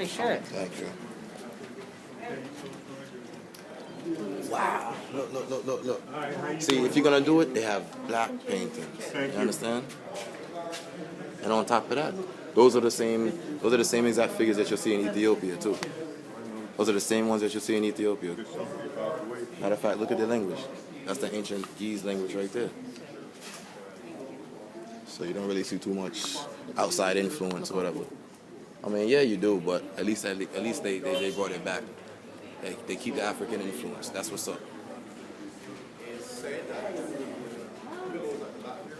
They should. Thank you. Wow. Look. See, if you're going to do it, they have black paintings. You understand? And on top of that, those are the same exact figures that you'll see in Ethiopia too. Those are the same ones that you'll see in Ethiopia. Matter of fact, look at the language. That's the ancient Gi's language right there. So you don't really see too much outside influence or whatever. I mean, yeah, you do, but at least they brought it back. They keep the African influence. That's what's up. It's said that the below that back here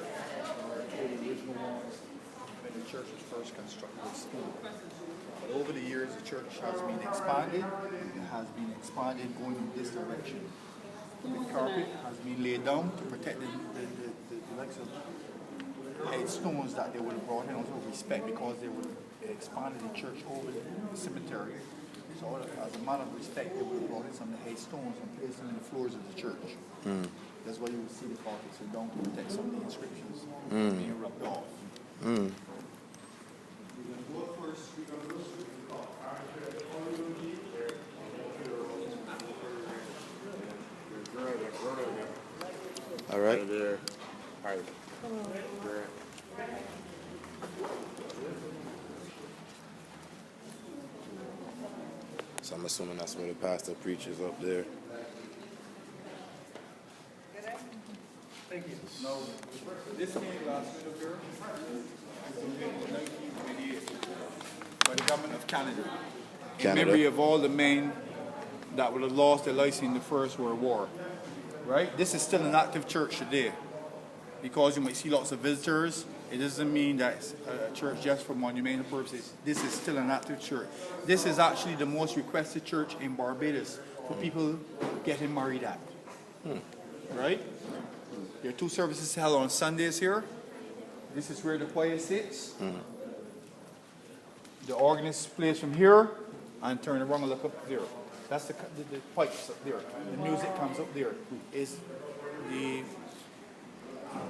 are the original walls when the church was first constructed with stone. But over the years, the church has been expanded. It has been expanded going in this direction. The carpet has been laid down to protect the likes of headstones that they would have brought in also respect, because they would have expanded the church over the cemetery. So as a matter of respect, they would have brought in some of the headstones and placed them in the floors of the church. That's why you would see the carpets are down to protect some of the inscriptions being rubbed off. All right. So I'm assuming that's where the pastor preaches up there. Thank you. Now, this main glass window here is in 1928 by the government of Canada. In memory of all the men that would have lost their lives in the First World War. Right? This is still an active church today. Because you might see lots of visitors, it doesn't mean that it's a church just for monumental purposes. This is still an active church. This is actually the most requested church in Barbados for people getting married at. Right? There are 2 services held on Sundays here. This is where the choir sits. The organist plays from here and turn around and look up there. That's the pipes up there. The music comes up there.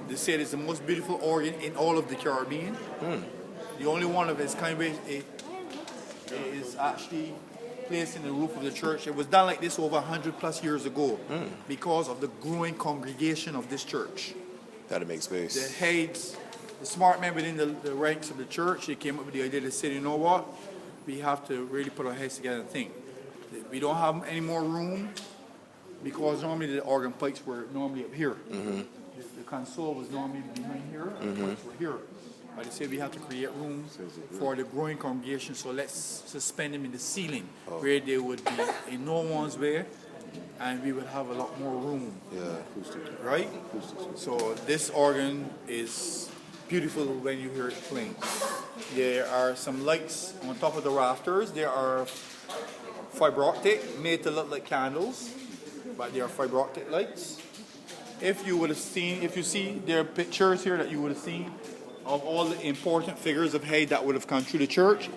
They say it's the most beautiful organ in all of the Caribbean. The only one of its kind is actually placed in the roof of the church. It was done like this over 100+ years ago because of the growing congregation of this church. Gotta make space. The heads, the smart men within the ranks of the church, they came up with the idea. They said, you know what? We have to really put our heads together and think. We don't have any more room because normally the organ pipes were normally up here. The console was normally behind here, and the pipes were here. But they said we have to create room for the growing congregation, so let's suspend them in the ceiling where they would be in no one's way, and we would have a lot more room. Right? So this organ is beautiful when you hear it playing. There are some lights on top of the rafters. There are fiber optic made to look like candles, but they are fiber optic lights. If you see there are pictures here that you would have seen of all the important figures of Haiti that would have come through the church.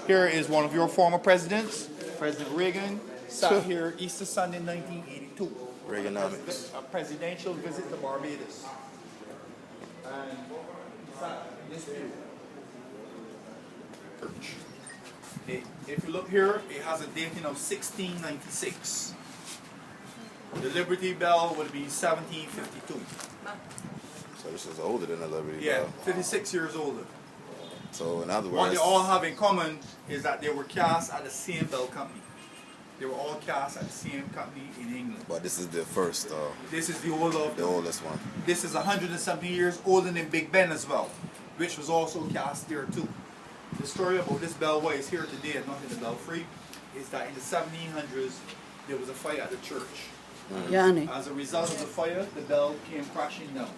Here is one of your former presidents, President Reagan, sat here Easter Sunday 1982. Reaganomics. A presidential visit to Barbados. And he sat in this view. Church. If you look here, it has a dating of 1696. The Liberty Bell would be 1752. So this is older than the Liberty Yeah, Bell. 56 years older. So in other words, What they all have in common is that they were cast at the same bell company. They were all cast at the same company in England. but this is the first, This is the oldest one. This is 170 years older than Big Ben as well, which was also cast there too. The story about this bell, why it's here today and not in the belfry, is that in the 1700s there was a fire at the church. As a result of the fire, the bell came crashing down.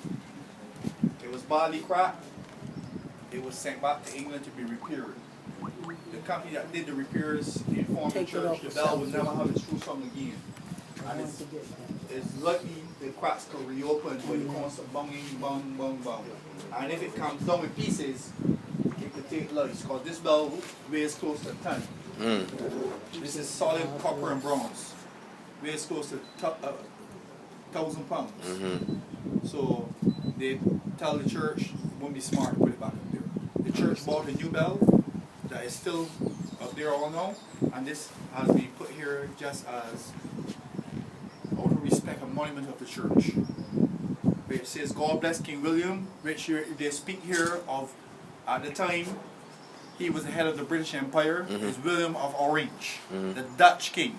It was badly cracked. It was sent back to England to be repaired. The company that did the repairs informed the church the bell would never have its true song again. And it's lucky the cracks could reopen by the constant banging, bang, bang, bang. And if it comes down in pieces, it could take lives, because this bell weighs close to a ton. This is solid copper and bronze. Weighs close to 1,000 pounds. So they tell the church it won't be smart to put it back up there. The church bought a new bell that is still up there all now, and this has been put here just as out of respect, a monument of the church. Where it says, God bless King William, which they speak here of, at the time, he was the head of the British Empire. It was William of Orange, the Dutch king.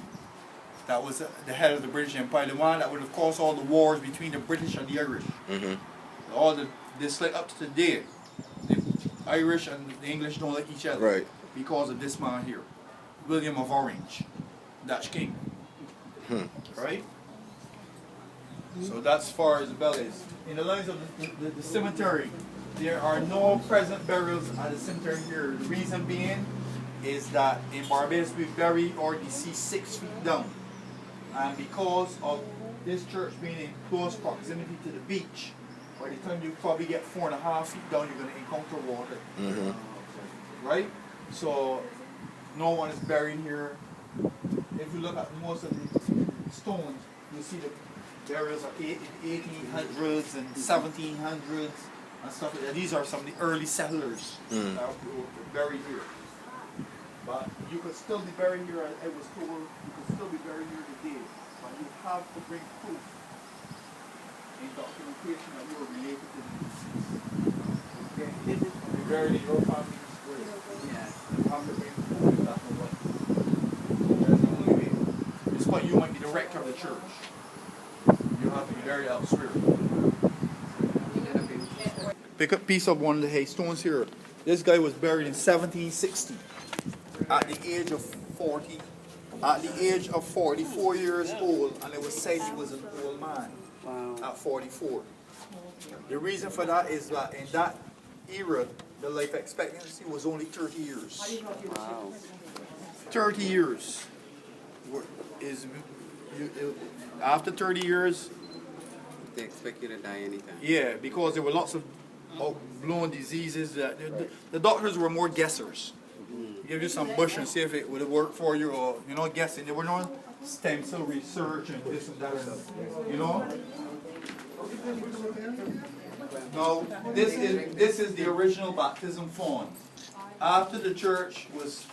That was the head of the British Empire, the one that would have caused all the wars between the British and the Irish. This like up to today, the Irish and the English don't like each other because of this man here, William of Orange, Dutch king. Right? So that's as far as the bell is. In the lines of the cemetery, there are no present burials at the cemetery here. The reason being is that in Barbados we bury our deceased 6 feet down. And because of this church being in close proximity to the beach, by the time you probably get 4.5 feet down, you're going to encounter water. Right? So no one is buried here. If you look at most of the stones, you see the burials are 1800s and 1700s and stuff like that. These are some of the early settlers that were buried here. But you could still be buried here, as I was told, you could still be buried here today. But you have to bring proof in documentation that you are related to the deceased. Okay? Be buried in your family's grave. You have to bring proof if that's not right. That's the only way. Despite you might be the rector of the church, you have to be buried elsewhere. Pick up a piece of one of the haystones here. This guy was buried in 1760 at the age of 40, at the age of 44 years old, and it was said he was an old man at 44. The reason for that is that in that era, the life expectancy was only 30 years. 30 years. After 30 years, they expect you to die anytime. Yeah, because there were lots of blown diseases. The doctors were more guessers. Give you some bush and see if it would work for you, or guessing. There were no stem cell research and this and that, Now this is the original baptism font. After the church was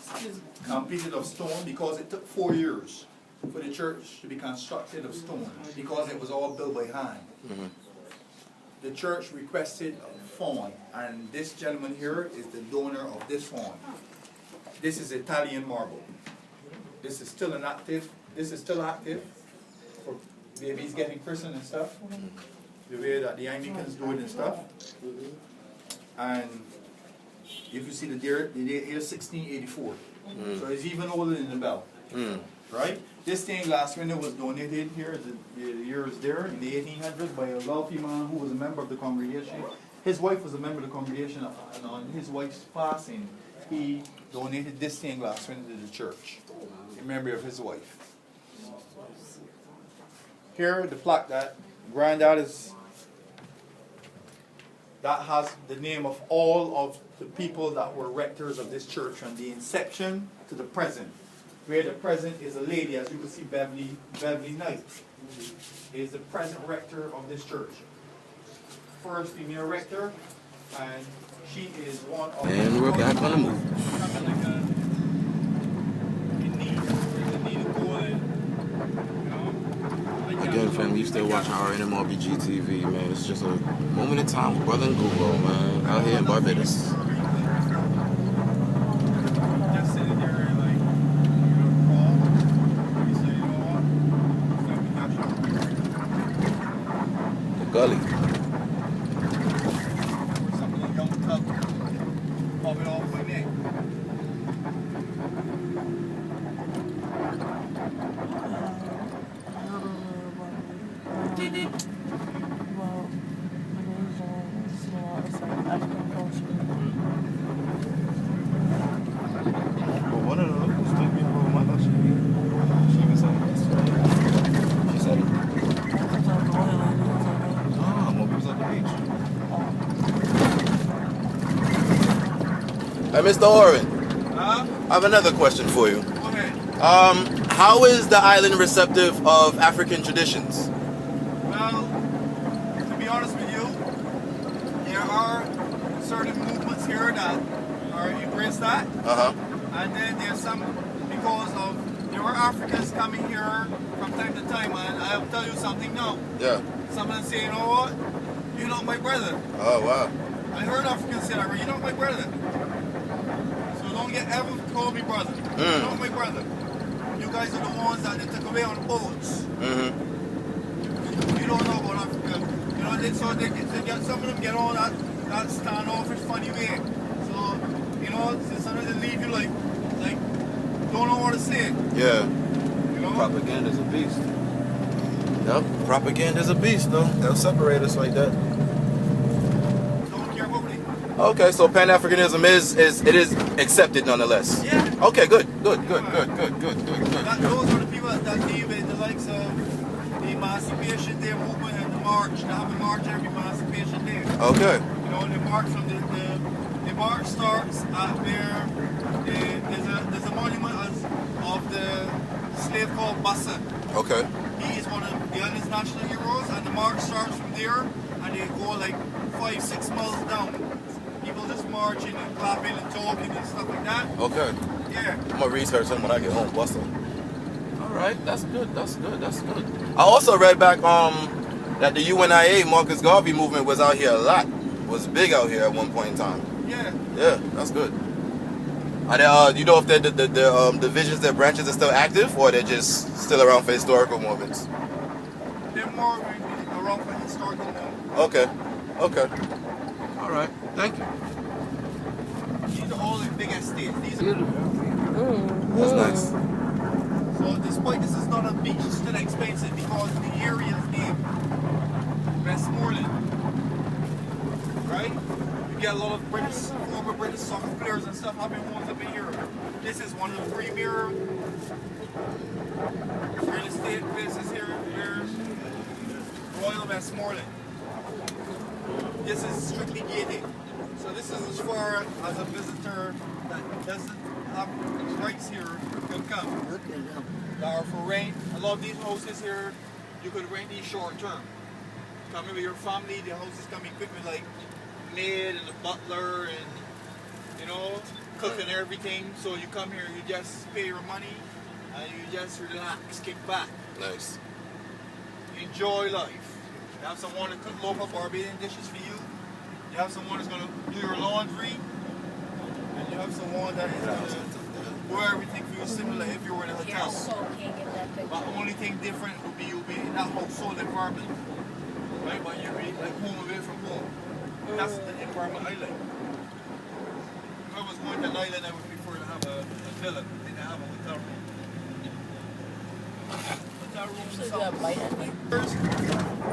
completed of stone, because it took 4 years for the church to be constructed of stone, because it was all built by hand. The church requested a font, and this gentleman here is the donor of this font. This is Italian marble. This is still active for babies getting christened and stuff. The way that the Anglicans do it and stuff. And if you see the date is 1684. So it's even older than the bell. Right? This stained glass window was donated here, the years there, in the 1800s by a wealthy man who was a member of the congregation. His wife was a member of the congregation, and on his wife's passing, he donated this stained glass window to the church in memory of his wife. Here, the plaque that granddad is, that has the name of all of the people that were rectors of this church from the inception to the present. Where the present is a lady, as you can see, Beverly Knight is the present rector of this church. First female rector, and she is one of. And we're back on the move. Again, fam, you still watching our NMRBG TV, man. It's just a moment in time with Brother NGUVO, man, out here in Barbados. Gully. Hey, Mr. Oren, I have another question for you. Go ahead. How is the island receptive of African traditions? Well, to be honest with you, there are certain movements here that are embrace that. And then there's some, because of, there were Africans coming here from time to time, and I'll tell you something now. Yeah. Some of them say, you know what? You're not my brother. Oh, wow. I heard Africans say that, you're not my brother. So don't get ever call me brother. You're not my brother. You guys are the ones that they took away on boats. You don't know about Africa. You know, so they get, some of them get on that standoffish funny way. So, you know, sometimes they leave you like, don't know what to say. Yeah. You know? Propaganda's a beast. Yep. Propaganda's a beast, though. They'll separate us like that. Don't care about it. Okay, so Pan-Africanism is accepted nonetheless. Yeah. Okay, good. Those are the people that leave it, the likes of the Emancipation Day movement and the march. They have a march every Emancipation Day. Okay. You know, the march from the march starts at where there's a monument of the slave called Bassa. Okay. He is one of the island's national heroes, and the march starts from there, and they go like 5-6 miles down. People just marching and clapping and talking and stuff like that. Okay. Yeah. I'm gonna research them when I get home. Bust them. All right, that's good. I also read back that the UNIA Marcus Garvey movement was out here a lot. Was big out here at one point in time. Yeah. Yeah, that's good. Are they, you know if the divisions, their branches are still active, or they're just still around for historical moments? They're more around for historical moments. Okay. All right. Thank you. These are all the big estates. These are That's nice. So despite this is not a beach, it's still expensive because the area is named Westmoreland. Right? You get a lot of former British soccer players and stuff having homes up in here. This is one of the premier real estate places here. Here's Royal Westmoreland. This is strictly gated. So this is as far as a visitor that doesn't have rights here can come. That are for rent. A lot of these houses here, you could rent these short term. Come in with your family, the houses come equipped with like maid and a butler and, you know, cook and everything. So you come here, you just pay your money and you just relax, kick back. Nice. Enjoy life. You have someone to cook local Barbadian dishes for you. You have someone that's going to do your laundry. And you have someone that is going to do everything for you, similar if you were in a hotel. But the only thing different would be you'll be in that household environment. Right? But you'll be like home away from home. That's the environment I like. If I was going to an island, I would prefer to have a villa than to have a hotel room.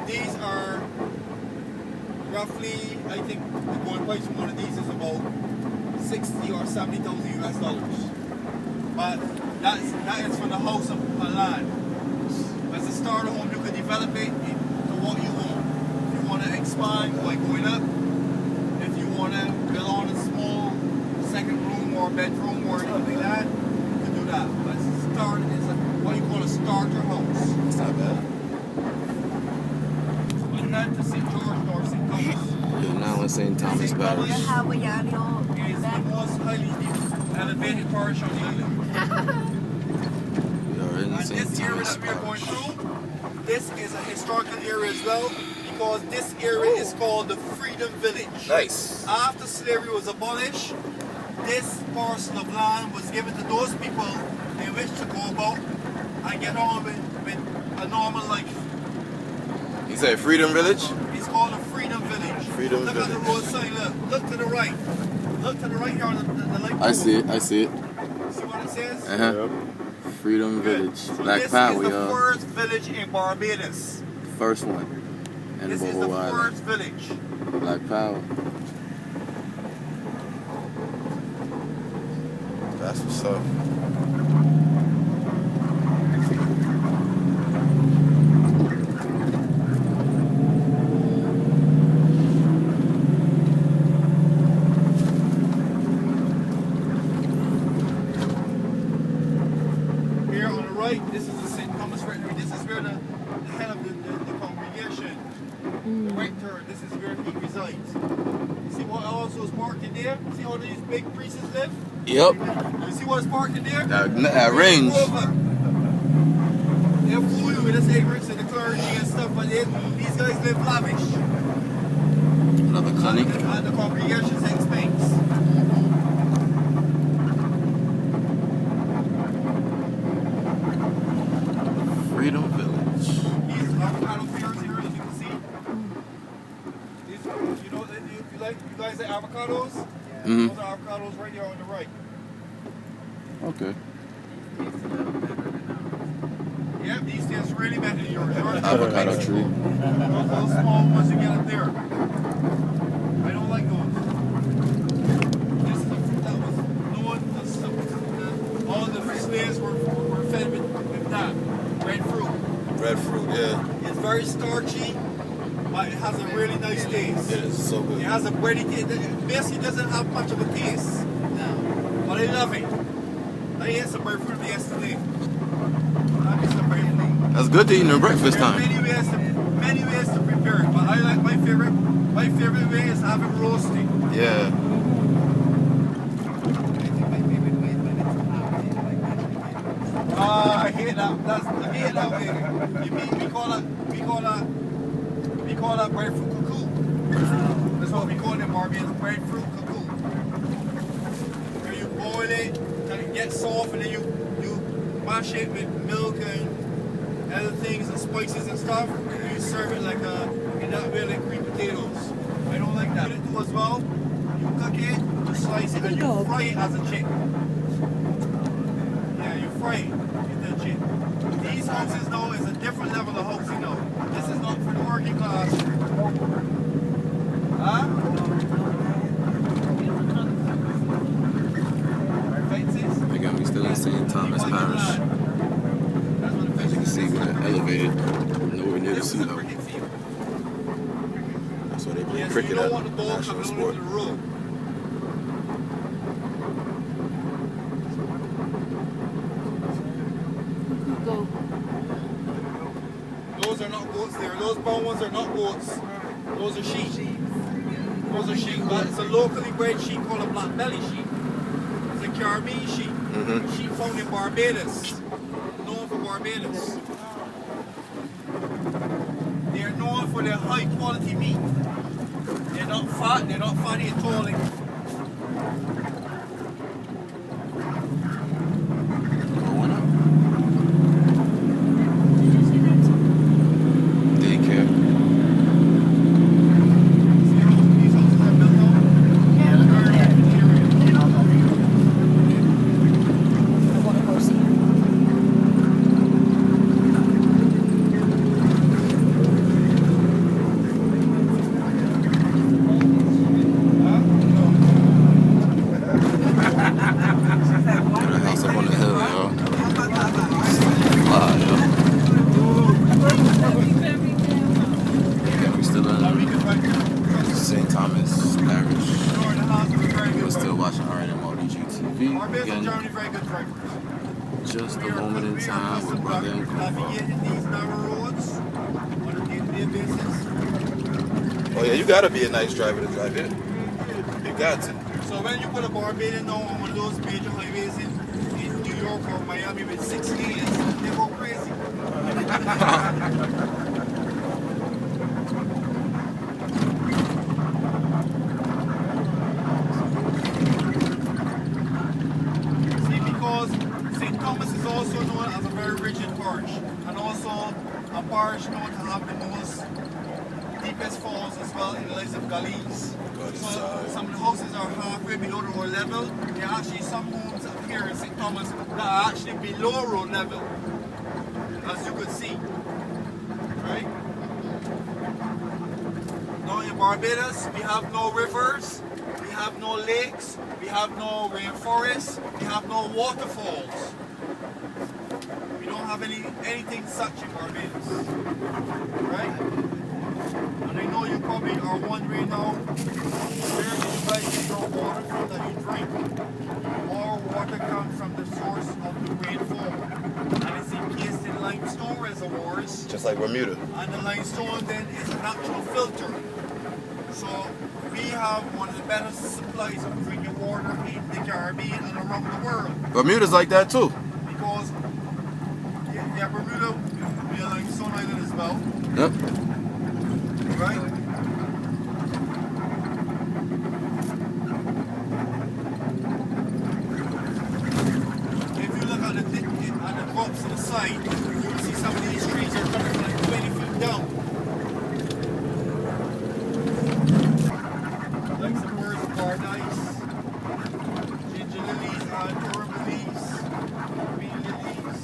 These are roughly, I think the going price for one of these is about 60 or 70,000 US dollars. But that is for the house of a land. As a starter home, you could develop it to what you want. If you want to expand by going up, if you want to build on a small second room or bedroom or anything like that, you can do that. But start is what you call a starter house. It's not bad. But not to St. George or St. Thomas. You're now in St. Thomas Parish. It's the most highly elevated parish on the island. We are in And St. this area Thomas that we are going Parish. through, this is a historical area as well, because this area is called the Freedom Village. Nice. After slavery was abolished, this parcel of land was given to those people in which to go about and get on with a normal life. You say Freedom Village? It's called the Freedom Village. Freedom Look at the Village. road sign, look to the right. Look to the right here on the light pole. I see it. See what it says? Freedom Good. Village. So Black this Power, is the y'all. first village in Barbados. First one. In This is the Bobo Island. first village. Black Power. That's what's up. Here on the right, this is the St. Thomas Rectory. This is where the head of the congregation, the rector, this is where he resides. See what also is marked in there? See how these big priests live? Yep. You see what's parked in there? That range. They'll fool you with this ignorance and the clergy and stuff, but these guys live lavish. Another clinic. And the congregation's expense. Freedom Village. These avocado pears here, as you can see. These, you know, you guys like avocados? Mm-hmm. Those are avocados right there on the right. Okay. Yeah, these taste really better than yours. Avocado tree. Those small ones you get up there. I don't like those. This is the fruit that was known. All the slaves were fed with that. Red fruit. Red fruit, yeah. It's very starchy, but it has a really nice taste. It is so good. It has a bready taste. Basically, it doesn't have much of a taste. No. But I love it. I ate some bread fruit yesterday. I ate some bread fruit. That's good to eat in breakfast There are time. many ways to prepare it, but I like my favorite way is have it roasted. Yeah. I hate that. I hate that way. We call that breadfruit cuckoo. That's what we call it in Barbados, breadfruit cuckoo. Where you boil it, and it gets soft, and then you mash it with milk and other things and spices and stuff. And you serve it like in that way like green potatoes. I don't like that. What you do as well, you cook it, you slice it, and you fry it as a chip. Yeah, you fry it. These houses now is a different level of housing now. This is not for the working class. Huh? Again, we still in St. Thomas Parish. As you can see, we're elevated, nowhere near the sea level. That's why they play cricket at national sport. Those are not goats there. Those brown ones are not goats. Those are sheep. Those are sheep. But it's a locally bred sheep called a black belly sheep. It's a Caribbean sheep. Sheep found in Barbados. Known for Barbados. They are known for their high quality meat. They're not fat, they're not fatty at all. Just a moment in time with brother and Oh yeah, you gotta be a nice driver to drive it. You got to. So when you put a Barbadian now on one of those major highways in New York or Miami with 6 lanes, they go crazy. Thomas is also known as a very rigid parish, and also a parish known to have the most deepest falls as well in the likes of gullies. So some of the houses are halfway below the road level. There are actually some homes up here in St. Thomas that are actually below road level, as you could see. Right? Now in Barbados, we have no rivers, we have no lakes, we have no rainforests, we have no waterfalls. We don't have anything such in Barbados, right? And I know you probably are wondering now, where do you guys get your water from that you drink? Our water comes from the source of the rainfall, and it's encased in limestone reservoirs. Just like Bermuda. And the limestone then is a natural filter. So we have one of the better supplies of drinking border in the Caribbean and around the world. Bermuda's like that too. Because, yeah, Bermuda, you know, like Stone Island as well. Yep. Right? If you look at the bumps to the side, you'll see some of these trees are coming like 20 feet down. Like some birds of paradise, ginger lilies, Dora lilies, green lilies.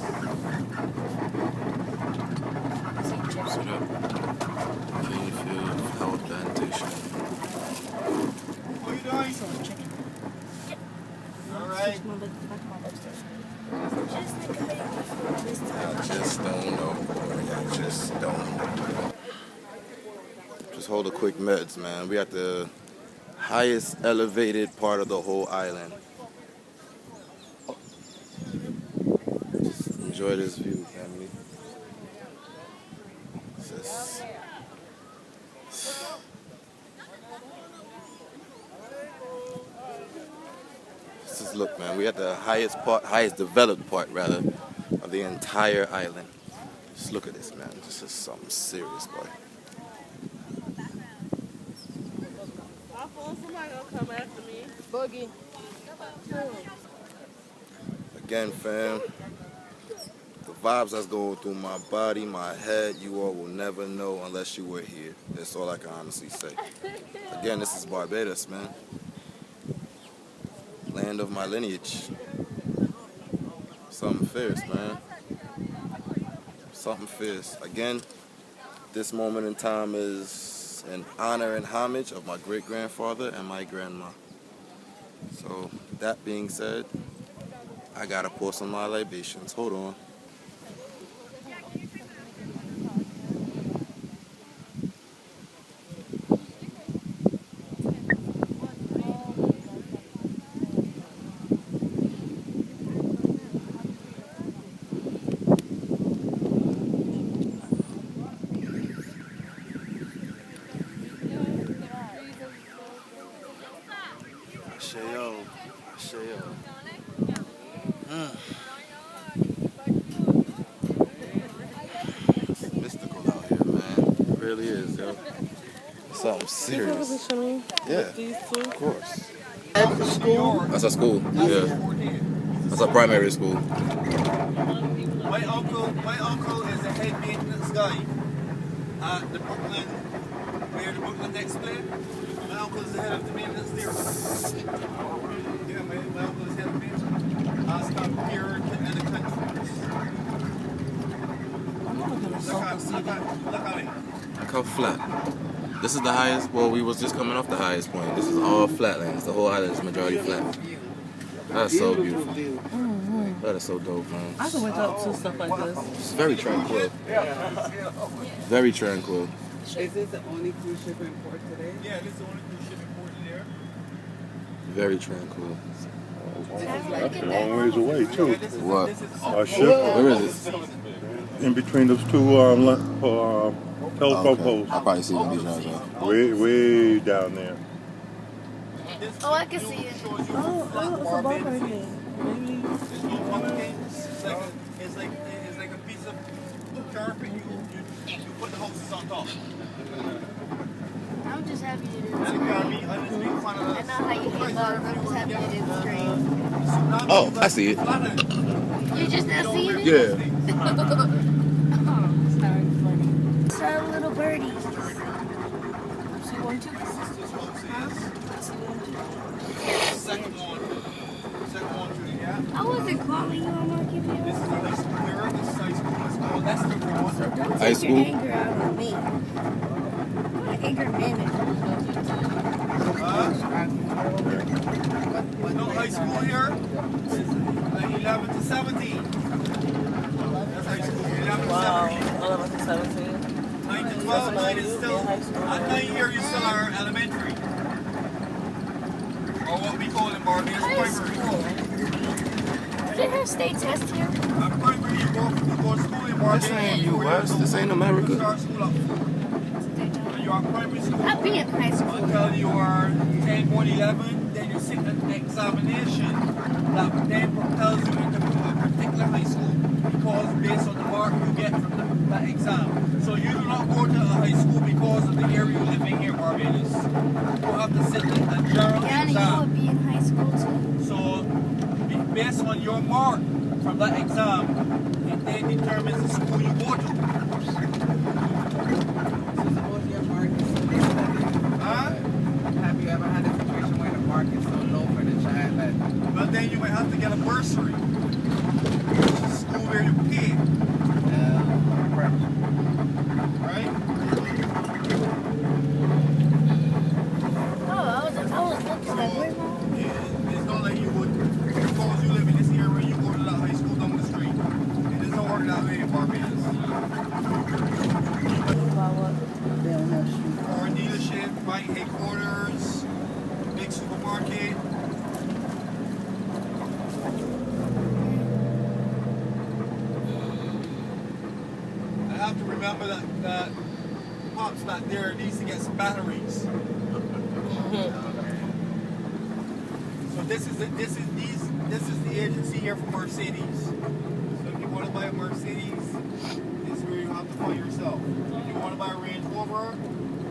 Set up. Canefield Flower Plantation. What are you doing? Alright. I just don't know. I just don't know. Just hold a quick meds, man. We at the highest elevated part of the whole island. Just enjoy this view, family. Just look, man, we at the highest developed part, rather, of the entire island. Just look at this, man. This is something serious, boy. Somebody gonna come after me. Boogie. Again, fam, the vibes that's going through my body, my head, you all will never know unless you were here. That's all I can honestly say. Again, this is Barbados, man. Land of my lineage. Something fierce, man. Something fierce. Again, this moment in time is in honor and homage of my great-grandfather and my grandma. So, that being said, I gotta pour some of my libations. Hold on. It's mystical out here, man. It really is, yo. Something serious. Yeah, of course. At the school? That's our school. Yeah. That's our primary school. My uncle is a head maintenance guy at the Brooklyn, where the Brooklyn next play. My uncle is the head of the maintenance there. Yeah, my uncle is head of maintenance. Stop here and the country. Look at it. Look how flat. This is the highest, well, we was just coming off the highest point. This is all flatlands. The whole island is majority flat. That's so beautiful. That is so dope, man. I can wake up to stuff like this. It's very tranquil. Very tranquil. Is this the only cruise ship in port today? Yeah, this is the only cruise ship in port there. Very tranquil. That's a long ways away, too. What? Our ship, Where is it? in between those two telephone poles. I'll probably see it on these ones, though. Way down there. Oh, I can see it. Oh, it's a boat right here. Maybe. It's like a piece of carpet. You put the houses on top. I'm just happy to do And this. the Caribbean, I just make fun of I know how you feel about it. I'm just happy to do the screen. Oh, I see it. You just now seeing it? Yeah. Sorry, funny. So little birdies. See one too? Second one through the gap. I wasn't calling you on my computer. This is high school here. This is high school. It's called Leicester Road. Don't High take school? your anger out on me. I'm an anger management. No high school here. It's like 11 to 17. That's high school. 11 to 17. 11 to 17. 9 to 12. 9 is still. At 9 here, you still are elementary. Or what we call in Barbados primary. Do they have state tests here? Primary, you go to school in Barbados. This ain't US. This ain't America. Start school up. And you are primary school. I'll be in high school. Until you are 10, 1, 11, then you sit an examination that then propels you into a particular high school because based on the mark you get from that exam. So you do not go to a high school because of the area you live in here, Barbados. You have to sit a general Yeah, and you exam. would be in high school too. So based on your mark from that exam, it then determines the school you go to. So suppose your mark is so low that Huh? have you ever had a situation where the mark is so low for the child that But then you might have to get a bursary, which is school where you pay, right? Oh, I was looking like, where It's not like you would, suppose you live in this area, you go to that high school down the street. It doesn't work that way in Barbados. Car dealership, bike headquarters, big supermarket. I have to remember that pops back there needs to get some batteries. So this is the agency here for Mercedes. So if you want to buy a Mercedes, this is where you have to find yourself. If you want to buy a Range Rover,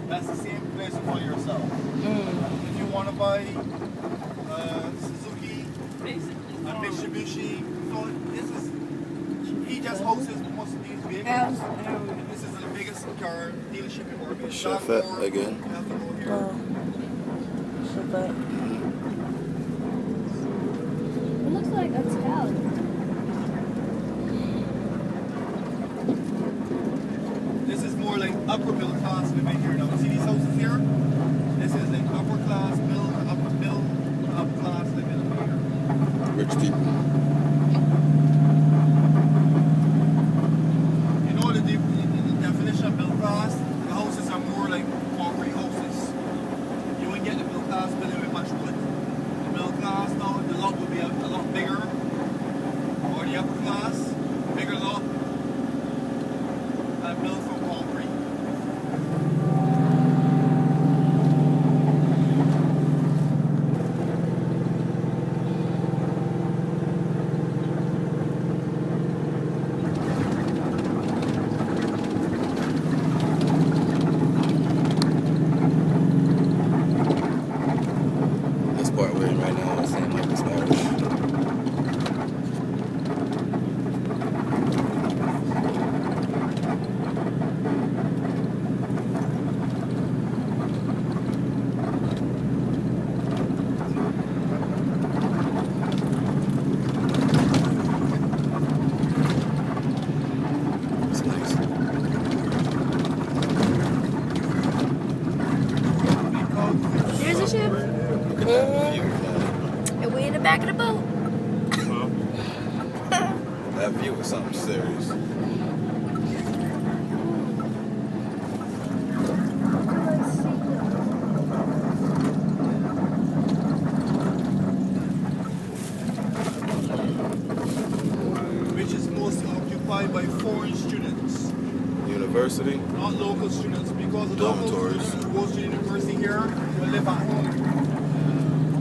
that's the same place to find yourself. If you want to buy Suzuki, a Mitsubishi, so he just hosts most of these vehicles. And this is the biggest car dealership in Barbados. Chevette again. You have to go here. It looks like a town. This is more like upper middle class living here now. See these houses here? This is like upper class, upper class living here. Rich people. You know the definition of middle class? The houses are more like concrete houses. You wouldn't get the middle class building with much wood. The middle class now, the lot would be a lot bigger. Or the upper class, bigger lot, and built from concrete. This part we're in right now is St. Michael's Parish. It's nice. There's a ship. Look at that view, man. And we in the back of the boat. That view is something serious. Which is mostly occupied by foreign students, University. not local students, because the local Dormitories. students who go to university here will live at home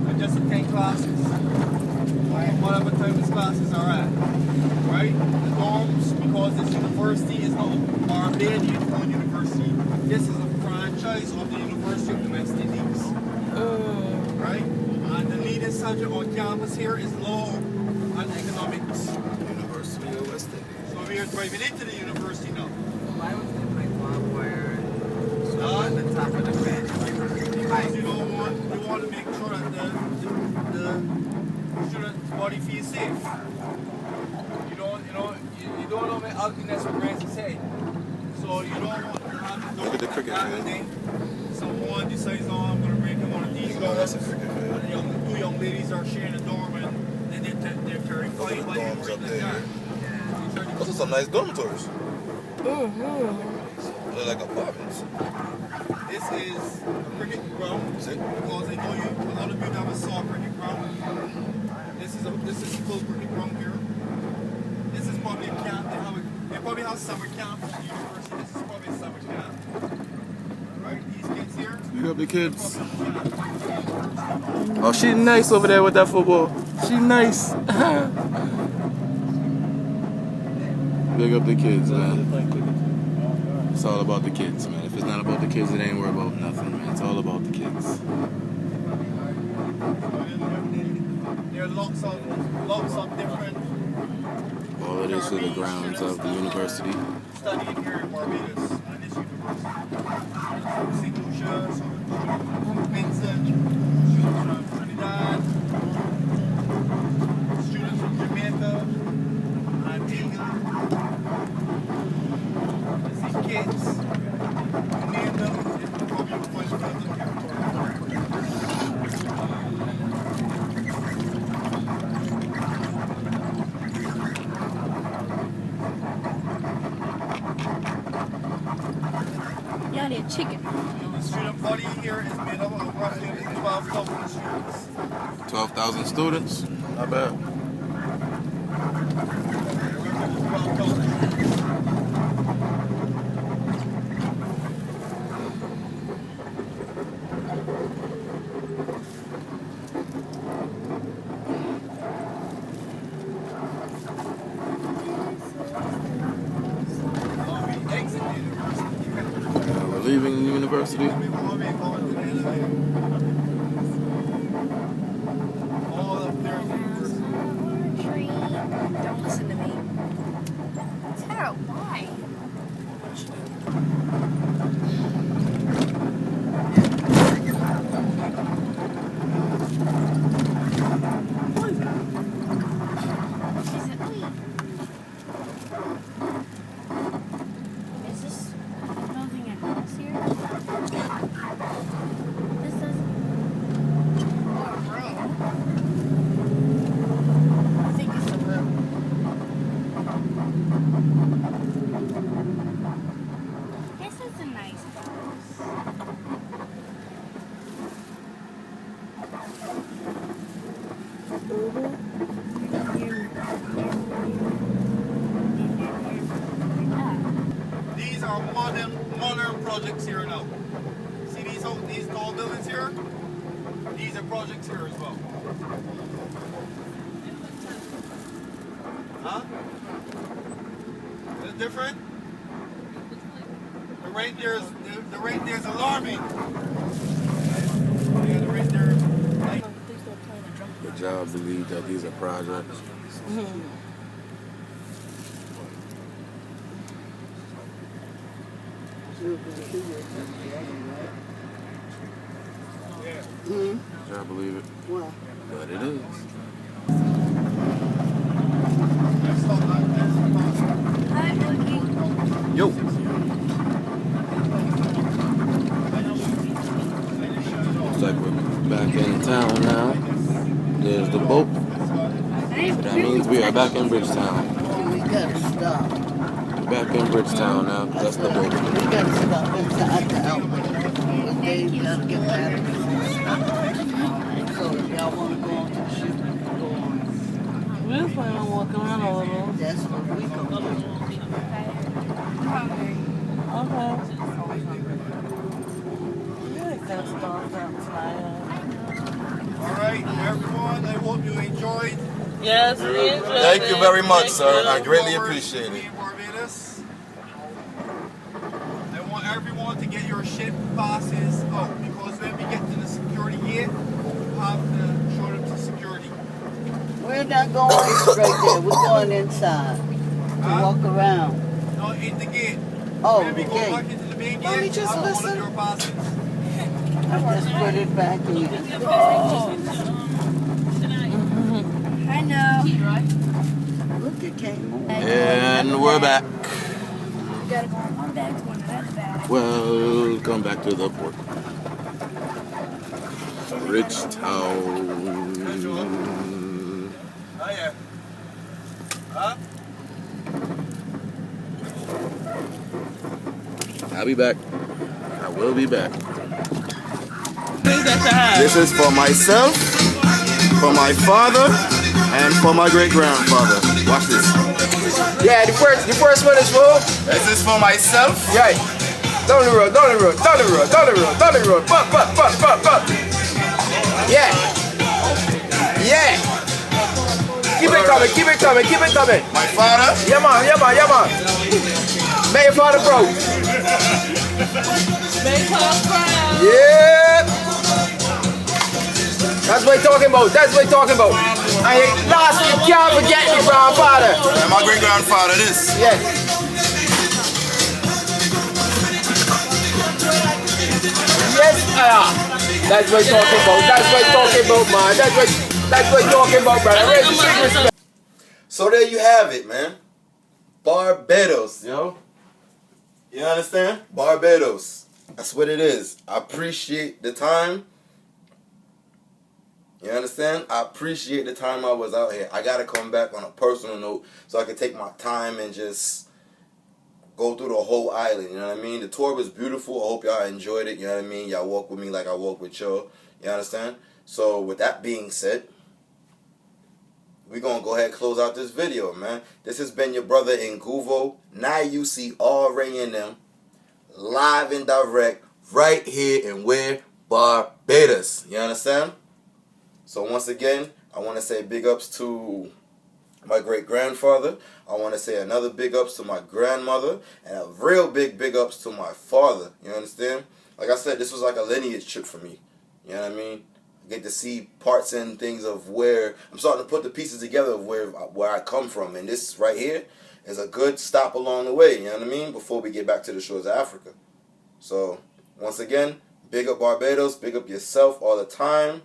and just attend classes, whatever time these classes are at, right? The dorms, because this university is not a Barbadian-owned university, this is a franchise of the University of the West Indies, right? And the leading subject on campus here is law and economics. University of West Indies. So we are driving into the university now. why was it like one where at the top of the bed? Because you want to make sure that the student's body feels safe. You don't know the ugliness of Grace's head. So you don't want to have Look at the cricket field. thing. Someone decides, oh, I'm going to break in one of these Oh, that's a doors. cricket field. And two young ladies are sharing a dorm and then they're terrified Look at by the you dorms breaking up the there. door. Those are some nice dormitories. They're like apartments. This is a cricket ground. See? Because I know a lot of you never saw a cricket ground. This is a full cricket ground here. This is probably a camp. They probably have summer camp at the university. This is probably a summer camp. Right? These kids here. up the kids. Oh, she nice over there with that football. She nice. Big up the kids, man. It's all about the kids, man. If it's not about the kids, it ain't worth about nothing, man. It's all about the kids. There are lots of different. All of this is the grounds of the university. Studying here in Barbados at this university. St. Lucia, Vincent, students from Trinidad, students from Jamaica, Antigua. I see kids. You name them, it's probably the point of them here. Yeah, they're chicken. The student body here is made up of roughly 12,000 students. 12,000 students. Not bad. 12,000. We're leaving the university. All up there. Tree. Don't listen to me. Tara, why? Is this building a house here? This doesn't. Or a room. I think it's a room. This is a nice house. These are modern projects here now. See these tall buildings here? These are projects here as well. Huh? Is it different? The rate there is alarming. Yeah, the rate there. Good job, believe that these are projects. I believe it. But it is. Hi, Boogie. Yo. Looks like we're back in town now. There's the boat. That means we are back in Bridgetown. We gotta stop. We're back in Bridgetown now. That's the boat. We gotta stop inside the outlet. We gotta get batteries and stuff. So if y'all wanna go on to the ship, go on. We're just planning on walking around a little. That's what we gonna do. Okay. Really gotta start out tonight. Alright, everyone, I hope you enjoyed. Yes, we enjoyed Thank you very much, Thank sir. you. I greatly appreciate it. Barbados. I want everyone to get your ship passes out because when we get to the security gate, you have to show them to security. We're not going straight there. We're going inside. To walk around. No, in the gate. Oh, when we the go gate. back into the main Let me gate, just have one listen. of your passes. I just put it back in. I know. Look, it came on. And we're back. You gotta go on one bag to one other bag. Welcome back to the port. Bridgetown. Oh yeah. Huh? I'll be back. I will be back. Who's at your house? This is for myself, for my father, and for my great-grandfather. Watch this. Yeah, the first one is for? This is for myself. Right. Down the road, down the road, down the road, down the road, down the road. Fuck. Yeah. Yeah. Keep it coming, keep it coming, keep it coming. My father? Yeah man. May your father proud. Make her proud. Yeah. That's what he's talking about. That's what he's talking about. And last, you can't forget your grandfather. And my great grandfather, this. Yes. Yes, that's what he's talking about. That's what he's talking about, man. That's what he's talking about, brother. Raise the secret. So there you have it, man. Barbados, yo. You understand? Barbados. That's what it is. I appreciate the time. You understand? I appreciate the time I was out here. I gotta come back on a personal note so I can take my time and just go through the whole island. You know what I mean? The tour was beautiful. I hope y'all enjoyed it. You know what I mean? Y'all walk with me like I walk with y'all. You understand? So with that being said, we're gonna go ahead and close out this video, man. This has been your brother NGUVO. Now you see all Ray and them live and direct right here in where? Barbados. You understand? So once again, I want to say big ups to my great grandfather. I want to say another big ups to my grandmother, and a real big ups to my father. You understand? Like I said, this was like a lineage trip for me. You know what I mean? I get to see parts and things of where I'm starting to put the pieces together of where I come from, and this right here is a good stop along the way. You know what I mean? Before we get back to the shores of Africa. So once again, big up Barbados, big up yourself all the time.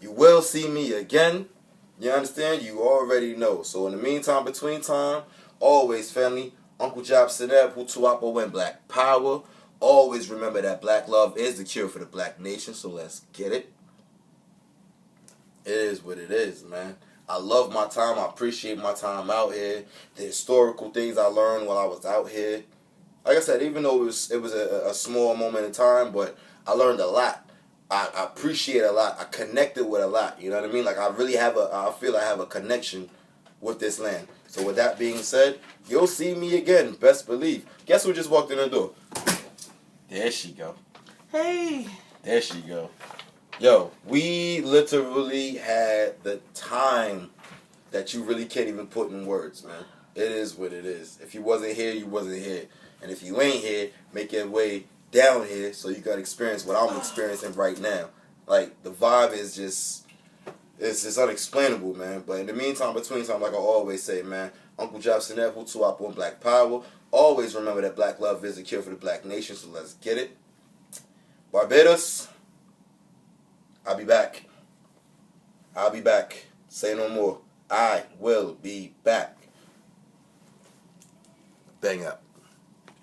You will see me again. You understand? You already know. So in the meantime, between time, always family, Uncle Job Seneb, Hutuapo and Black Power. Always remember that black love is the cure for the black nation. So let's get it. It is what it is, man. I love my time. I appreciate my time out here. The historical things I learned while I was out here. Like I said, even though it was a small moment in time, but I learned a lot. I appreciate a lot. I connected with a lot. You know what I mean? Like I really have I feel I have a connection with this land. So with that being said, you'll see me again. Best believe. Guess who just walked in the door? There she go. Hey. There she go. Yo, we literally had the time that you really can't even put in words, man. It is what it is. If you wasn't here, you wasn't here. And if you ain't here, make your way down here so you can experience what I'm experiencing right now. Like, the vibe is just, it's just unexplainable, man. But in the meantime, between time, like I always say, man, Uncle Job Seneb, Hutuapo and Black Power. Always remember that black love is the cure for the black nation, so let's get it. Barbados, I'll be back. I'll be back. Say no more. I will be back. Bang up.